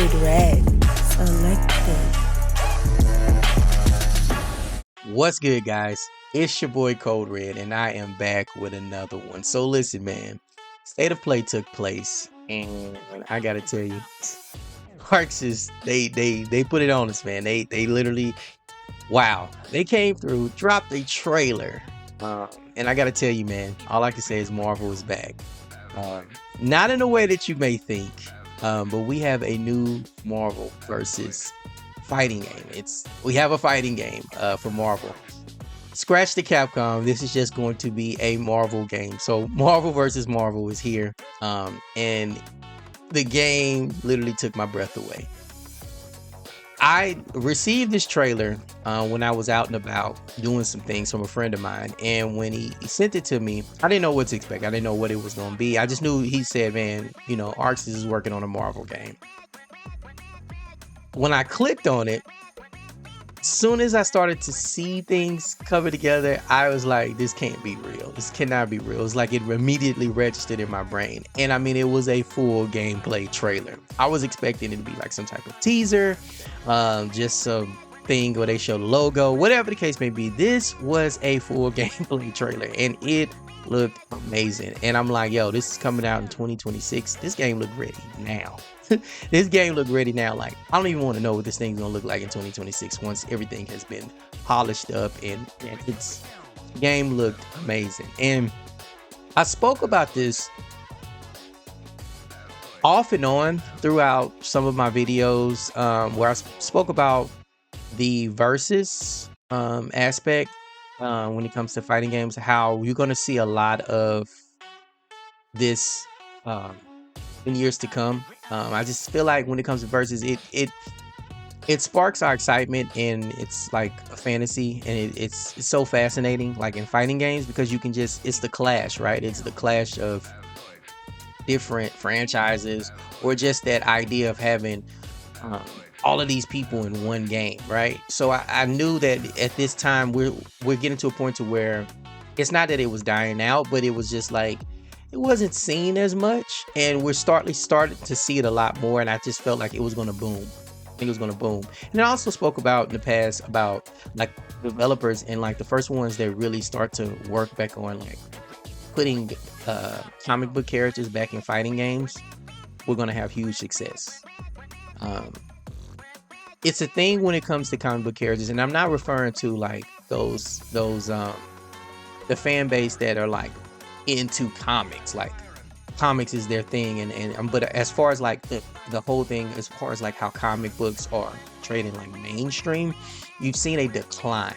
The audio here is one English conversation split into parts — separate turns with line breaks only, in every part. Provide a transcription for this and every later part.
CodeRed selected.
What's good, guys? It's your boy CodeRed, and I am back with another one. So listen, man, State of Play took place, and I gotta tell you, ArcSys, they put it on us, man. They literally, wow, they came through, dropped a trailer, and I gotta tell you, man, all I can say is Marvel is back. Not in a way that you may think, but we have a new Marvel versus fighting game. We have a fighting game for Marvel. Scratch the Capcom. This is just going to be a Marvel game. So Marvel versus Marvel is here, and the game literally took my breath away. I received this trailer when I was out and about doing some things from a friend of mine, and when he sent it to me, I didn't know what to expect. I didn't know what it was going to be. I just knew he said, man, you know, ArcSys is working on a Marvel game. When I clicked on it, as soon as I started to see things cover together, I was like, this can't be real. This cannot be real. It's like it immediately registered in my brain. And I mean, it was a full gameplay trailer. I was expecting it to be like some type of teaser, just some thing where they show the logo, whatever the case may be. This was a full gameplay trailer, and it looked amazing. And I'm like, yo, this is coming out in 2026. This game looked ready now. This game looked ready now. Like, I don't even want to know what this thing's gonna look like in 2026 once everything has been polished up, and its game looked amazing. And I spoke about this off and on throughout some of my videos, where I spoke about the versus aspect when it comes to fighting games, how you're going to see a lot of this in years to come. I just feel like when it comes to versus, it sparks our excitement, and it's like a fantasy, and it's so fascinating, like in fighting games, because you can just, it's the clash, right? It's the clash of different franchises, or just that idea of having all of these people in one game, right? So I knew that at this time we're getting to a point to where it's not that it was dying out, but it was just like it wasn't seen as much, and we're started to see it a lot more, and I just felt like it was going to boom. I think it was going to boom. And I also spoke about in the past about like developers and like the first ones that really start to work back on like putting comic book characters back in fighting games. We're going to have huge success. It's a thing when it comes to comic book characters, and I'm not referring to like those the fan base that are like into comics, like comics is their thing, and but as far as like the whole thing, as far as like how comic books are trading like mainstream, you've seen a decline,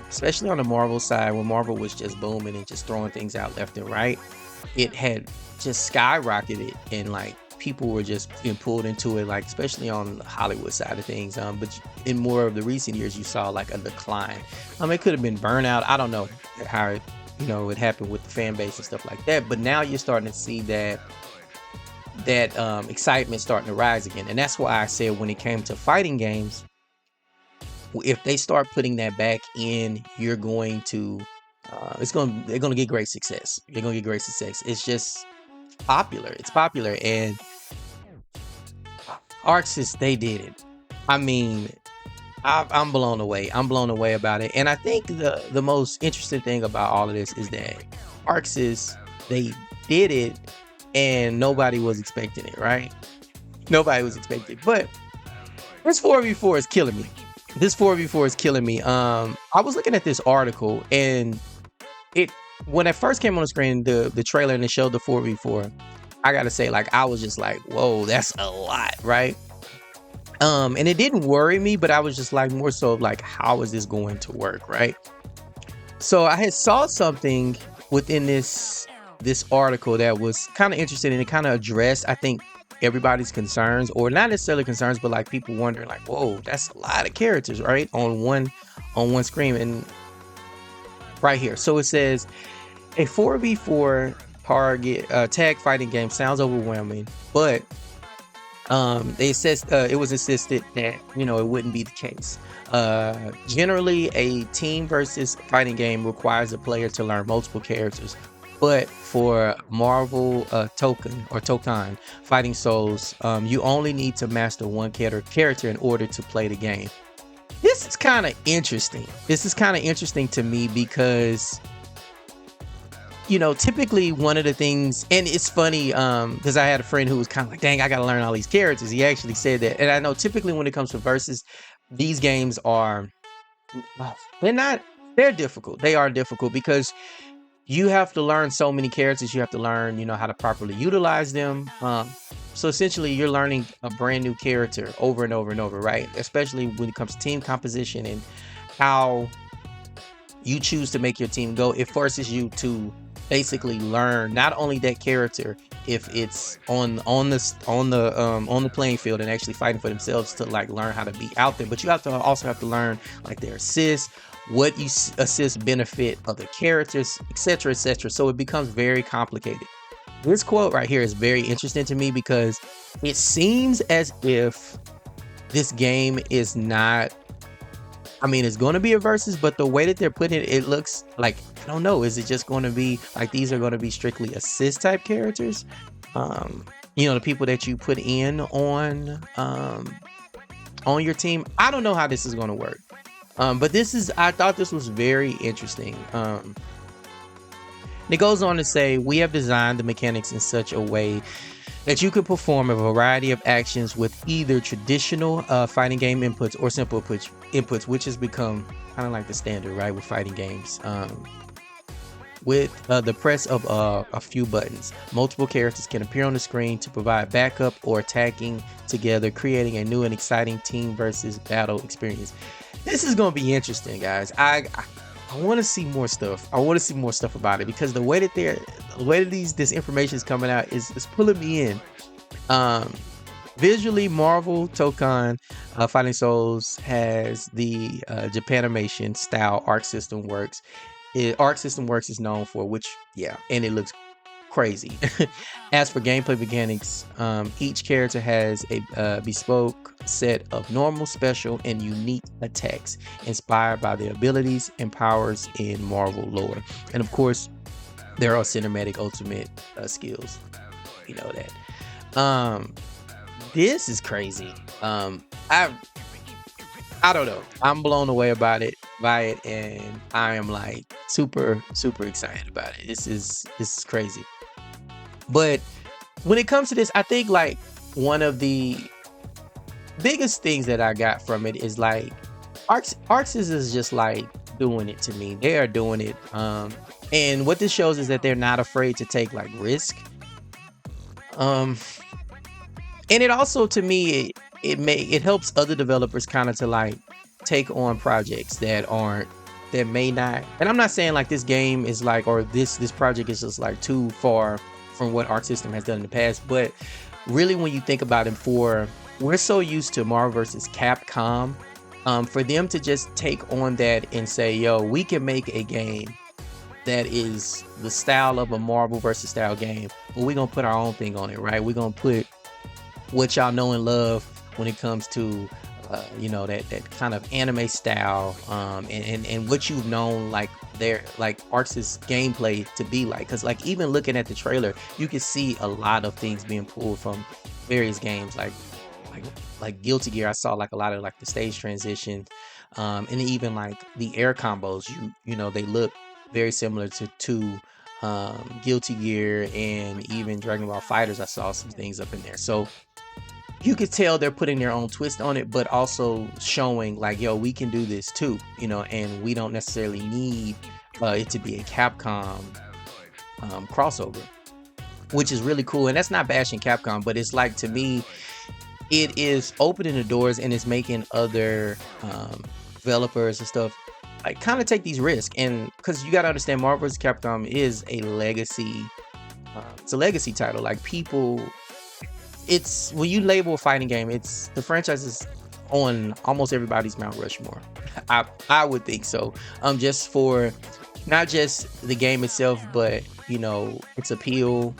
especially on the Marvel side, when Marvel was just booming and just throwing things out left and right. It had just skyrocketed, and like people were just being pulled into it, like especially on the Hollywood side of things, but in more of the recent years you saw like a decline. It could have been burnout, I don't know how it, you know, it happened with the fan base and stuff like that, but now you're starting to see that excitement starting to rise again. And that's why I said when it came to fighting games, if they start putting that back in, you're going to they're going to get great success. They're going to get great success. It's just popular. It's popular, and ArcSys, they did it. I mean, I'm blown away. I'm blown away about it. And I think the most interesting thing about all of this is that ArcSys, they did it, and nobody was expecting it, right? Nobody was expecting it. But this 4v4 is killing me. This 4v4 is killing me. I was looking at this article, and when it first came on the screen, the trailer, and it showed the 4v4, I gotta say, like, I was just like, whoa, that's a lot, right? And it didn't worry me, but I was just like, more so like, how is this going to work, right? So I had saw something within this article that was kind of interesting, and it kind of addressed, I think, everybody's concerns, or not necessarily concerns, but like people wondering like, whoa, that's a lot of characters, right? On one screen. And right here, so it says a 4v4 tag fighting game sounds overwhelming, but it was insisted that, you know, it wouldn't be the case. Generally, a team versus fighting game requires a player to learn multiple characters But for Marvel Tokon Fighting Souls, you only need to master one character in order to play the game. This is kind of interesting. This is kind of interesting to me because, you know, typically one of the things, and it's funny, because I had a friend who was kind of like, dang, I got to learn all these characters. He actually said that. And I know typically when it comes to versus, these games are, they're difficult. They are difficult because you have to learn so many characters. You have to learn, you know, how to properly utilize them. So essentially you're learning a brand new character over and over and over, right? Especially when it comes to team composition and how you choose to make your team go. It forces you to basically learn not only that character if it's on the playing field and actually fighting for themselves, to like learn how to be out there, but you also have to learn like their assists, what you assist benefit other characters, etc., etc. So it becomes very complicated. This quote right here is very interesting to me because it seems as if this game is not, I mean, it's going to be a versus, but the way that they're putting it, it looks like, I don't know, is it just going to be like these are going to be strictly assist type characters? You know, the people that you put in on your team. I don't know how this is going to work. But I thought this was very interesting. It goes on to say, we have designed the mechanics in such a way that you can perform a variety of actions with either traditional fighting game inputs or simple inputs, which has become kind of like the standard, right, with fighting games. With the press of a few buttons, multiple characters can appear on the screen to provide backup or attacking together, creating a new and exciting team versus battle experience. This is going to be interesting, guys. I want to see more stuff. I want to see more stuff about it because the way that this information is coming out is pulling me in. Visually, Marvel Tokon Fighting Souls has the Japanimation style Arc System Works. Arc System Works is known for, which, yeah, and it looks crazy. As for gameplay mechanics, each character has a bespoke set of normal, special, and unique attacks inspired by the abilities and powers in Marvel lore. And of course, there are cinematic ultimate skills. You know that. This is crazy. I don't know. I'm blown away by it, and I am like super excited about it. This is crazy. But when it comes to this, I think like one of the biggest things that I got from it is like ArcSys is just like doing it to me. They are doing it. And what this shows is that they're not afraid to take like risk. And it also, to me, it helps other developers kind of to like take on projects that may not, and I'm not saying like this game is like, or this project is just like too far from what Arc System has done in the past. But really, when you think about it, we're so used to Marvel versus Capcom, for them to just take on that and say, yo, we can make a game that is the style of a Marvel versus style game, but we're gonna put our own thing on it, right? We're gonna put what y'all know and love when it comes to you know, that kind of anime style, and what you've known like their like ArcSys gameplay to be like. Because like even looking at the trailer, you can see a lot of things being pulled from various games, like Guilty Gear. I saw like a lot of like the stage transition, and even like the air combos. You know, they look very similar to Guilty Gear, and even Dragon Ball Fighters. I saw some things up in there, so you could tell they're putting their own twist on it, but also showing like, yo, we can do this too, you know, and we don't necessarily need it to be a Capcom crossover, which is really cool. And that's not bashing Capcom, but it's like, to me, it is opening the doors and it's making other developers and stuff like kind of take these risks. And because you got to understand, Marvel vs. Capcom is a legacy, it's a legacy title. Like people, it's, when you label a fighting game, it's, the franchise is on almost everybody's Mount Rushmore. I would think so. Just for not just the game itself, but you know, its appeal,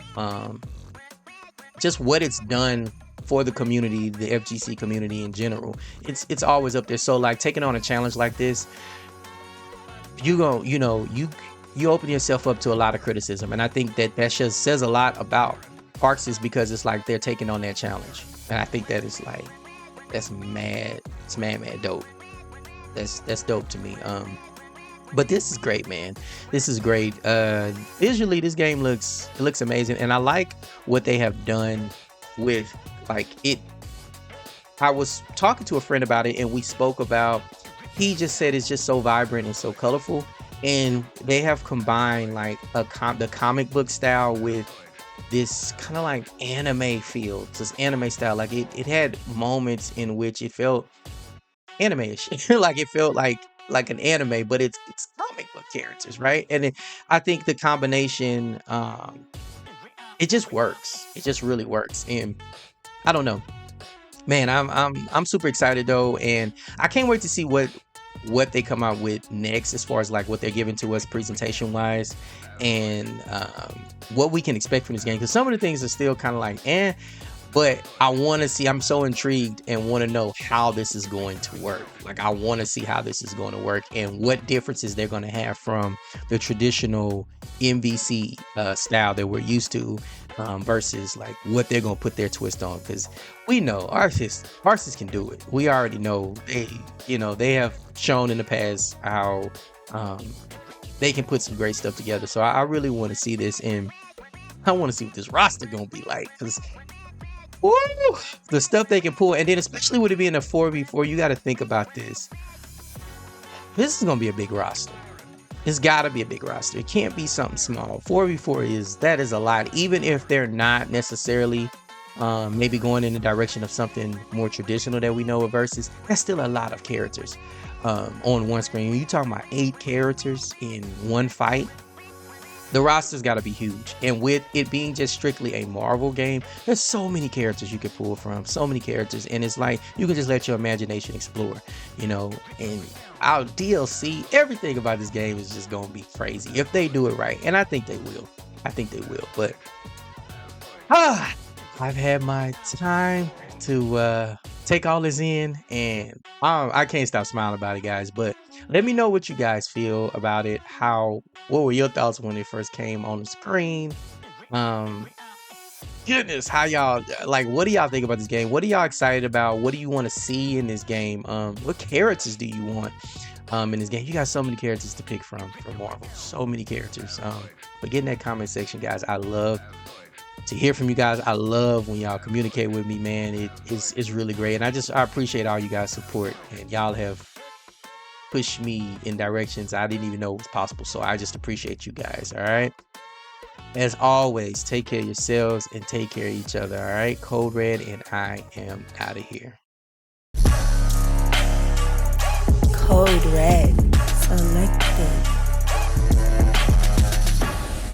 just what it's done for the community, the FGC community in general. It's always up there. So like taking on a challenge like this, you you open yourself up to a lot of criticism. And I think that just says a lot about ArcSys, because it's like they're taking on that challenge. And I think that is like, that's mad. It's mad dope. That's dope to me. But this is great, man. This is great. Visually, this game looks amazing, and I like what they have done with like it. I was talking to a friend about it, and we spoke about. He just said it's just so vibrant and so colorful, and they have combined like the comic book style with this kind of like anime feel, this anime style. Like it had moments in which it felt anime-ish. Like it felt like an anime, but it's comic book characters, right? And I think the combination, it just works. It just really works. And I don't know, man. I'm super excited though, and I can't wait to see what they come out with next, as far as like what they're giving to us presentation wise, and what we can expect from this game. Because some of the things are still kind of like but I want to see, I'm so intrigued and want to know how this is going to work. Like, I want to see how this is going to work and what differences they're going to have from the traditional MVC style that we're used to, versus like what they're going to put their twist on. Because we know ArcSys can do it. We already know they have shown in the past how they can put some great stuff together. So I really want to see this, and I want to see what this roster going to be like, because woo, the stuff they can pull. And then especially with it being a 4v4, you got to think about this. This is going to be a big roster. It's got to be a big roster. It can't be something small. 4v4 that is a lot, even if they're not necessarily maybe going in the direction of something more traditional that we know of versus. That's still a lot of characters on one screen. You talking about 8 characters in one fight. The roster's got to be huge. And with it being just strictly a Marvel game, there's so many characters you could pull from, so many characters. And it's like, you can just let your imagination explore, and our DLC, everything about this game is just going to be crazy if they do it right. And I think they will. But I've had my time to take all this in, and I can't stop smiling about it, guys. But let me know what you guys feel about it. What were your thoughts when it first came on the screen? Goodness, how y'all, like, what do y'all think about this game? What are y'all excited about? What do you want to see in this game? What characters do you want in this game? You got so many characters to pick from Marvel. So many characters. But get in that comment section, guys. I love to hear from you guys. I love when y'all communicate with me, man. It's really great. And I appreciate all you guys' support. And y'all have pushed me in directions I didn't even know was possible. So I just appreciate you guys. All right. As always, take care of yourselves and take care of each other. All right. CodeRed, and I am out of here.
CodeRed.